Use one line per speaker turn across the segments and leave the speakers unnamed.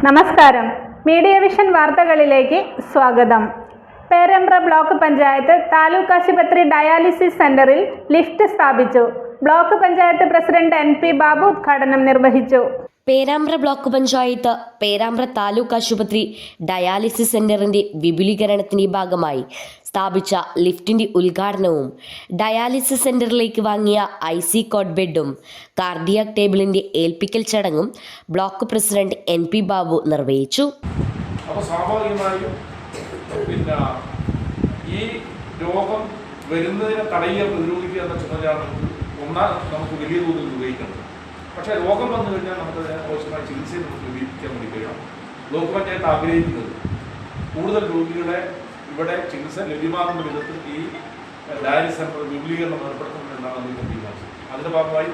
നമസ്കാരം. Media vision വാർത്തകളിലേക്ക് സ്വാഗതം. പേരാമ്പ്ര ബ്ലോക്ക് പഞ്ചായത്ത് താലൂക്ക് ആശുപത്രി ഡയാലിസിസ് സെന്ററിൽ ലിഫ്റ്റ് സ്ഥാപിച്ചു. Block panchayat president NP Babu ഉദ്ഘാടനം നിർവഹിച്ചു.
പേരാമ്പ്ര ബ്ലോക്ക് പഞ്ചായത്ത് പേരാമ്പ്ര താലൂക്ക് ആശുപത്രി ഡയാലിസിസ് സെന്ററിന്റെ വിപുലീകരണത്തിന്റെ ഭാഗമായി സ്ഥാപിച്ച ലിഫ്റ്റിന്റെ ഉദ്ഘാടനവും ഡയാലിസിസ് സെന്ററിലേക്ക് വാങ്ങിയ IC കോട്ട് ബെഡും കാർഡിയാക് ടേബിളിന്റെ ഏൽപ്പിക്കൽ ചടങ്ങും ബ്ലോക്ക് പ്രസിഡന്റ് NP ബാബു നിർവഹിച്ചു.
അപ്പോൾ സ്വാഭാവികമായും ഈ രോഗം വരുന്നതിനെ തടയുക പ്രതിരോധിക്കുക എന്ന ചുമതലയാണ് നമുക്ക് വലിയ തോതിൽ നിർവഹിക്കുന്നത്. പക്ഷേ രോഗം വന്നു കഴിഞ്ഞാൽ നമുക്ക് ആവശ്യമായ ചികിത്സയെ നമുക്ക് ലഭിക്കാൻ വേണ്ടി കഴിയണം. ബ്ലോക്ക് പഞ്ചായത്ത് ആഗ്രഹിക്കുന്നത് കൂടുതൽ രോഗികളെ ഇവിടെ ചികിത്സ ലഭ്യമാകുന്ന വിധത്തിൽ ഈ ഡയാലിസിസ് സെന്റർ വിപുലീകരണം ഏർപ്പെടുത്തണമെന്നാണ് നമ്മൾ തീരുമാനിച്ചത്. അതിൻ്റെ ഭാഗമായി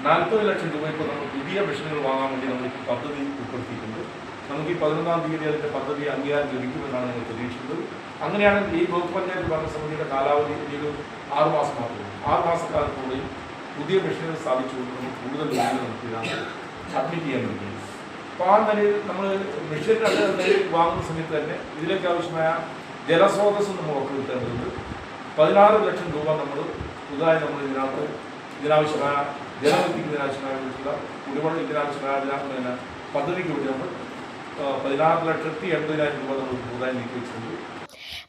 40 ലക്ഷം രൂപ ഇപ്പോൾ നമ്മൾ പുതിയ മെഷീനുകൾ വാങ്ങാൻ വേണ്ടി നമ്മൾ പദ്ധതി ഉൾപ്പെടുത്തിയിട്ടുണ്ട്. നമുക്ക് ഈ 11-ാം തീയതി അതിൻ്റെ പദ്ധതി അംഗീകാരം ലഭിക്കുമെന്നാണ് ഞങ്ങൾ പ്രതീക്ഷിക്കുന്നത്. അങ്ങനെയാണ് ഈ ബ്ലോക്ക് പഞ്ചായത്ത് ഭരണസമിതിയുടെ കാലാവധി ഒരു 6 മാസം മാത്രമേ 6 മാസക്കാലത്തോടെയും പുതിയ മെഷീനുകൾ സ്ഥാപിച്ചുകൊണ്ട് നമുക്ക് കൂടുതൽ രോഗികൾ നമുക്ക് അഡ്മിറ്റ് ചെയ്യാൻ വേണ്ടി. അപ്പോൾ ആ നിലയിൽ നമ്മൾ മെഷീൻ വാങ്ങുന്ന സമയത്ത് തന്നെ ഇതിലേക്ക് ആവശ്യമായ ജലസ്രോതസ് നമ്മൾ ഉറപ്പുവരുത്തേണ്ടതുണ്ട്. 16 ലക്ഷം രൂപ നമ്മൾ പുതുതായി നമ്മൾ ഇതിനാവശ്യമായ ജലം എത്തിക്കുന്നതിനാവശ്യമായ കുടിവെള്ളം ഇതിനാവശ്യമായ പദ്ധതിക്ക് വേണ്ടി നമ്മൾ 16,80,000 രൂപ നമ്മൾ പുതുതായി നീക്കി വെച്ചിട്ടുണ്ട്.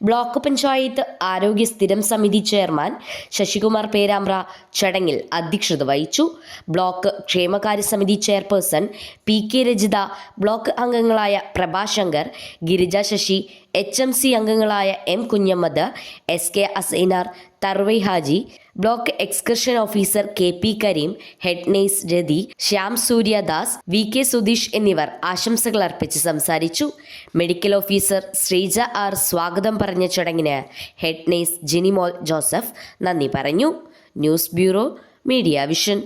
ബ്ലോക്ക് പഞ്ചായത്ത് ആരോഗ്യ സ്ഥിരം സമിതി ചെയർമാൻ ശശികുമാർ പേരാമ്പ്ര ചടങ്ങിൽ അധ്യക്ഷത വഹിച്ചു. ബ്ലോക്ക് ക്ഷേമകാര്യ സമിതി ചെയർപേഴ്സൺ PK രജിത, ബ്ലോക്ക് അംഗങ്ങളായ പ്രഭാശങ്കർ, ഗിരിജ ശശി, HMC അംഗങ്ങളായ M Kunhammad, SK Asainar, Tharvai Haji, block extension officer KP Karim, head nurse Rathi, Shyam Suryadas, VK Sudheesh എന്നിവർ ആശംസകൾ അർപ്പിച്ച് സംസാരിച്ചു. മെഡിക്കൽ ഓഫീസർ ശ്രീജ R സ്വാഗതം പറഞ്ഞ ചടങ്ങിന് ഹെഡ് നേഴ്സ് ജിനിമോൾ ജോസഫ് നന്ദി പറഞ്ഞു. News bureau, media vision.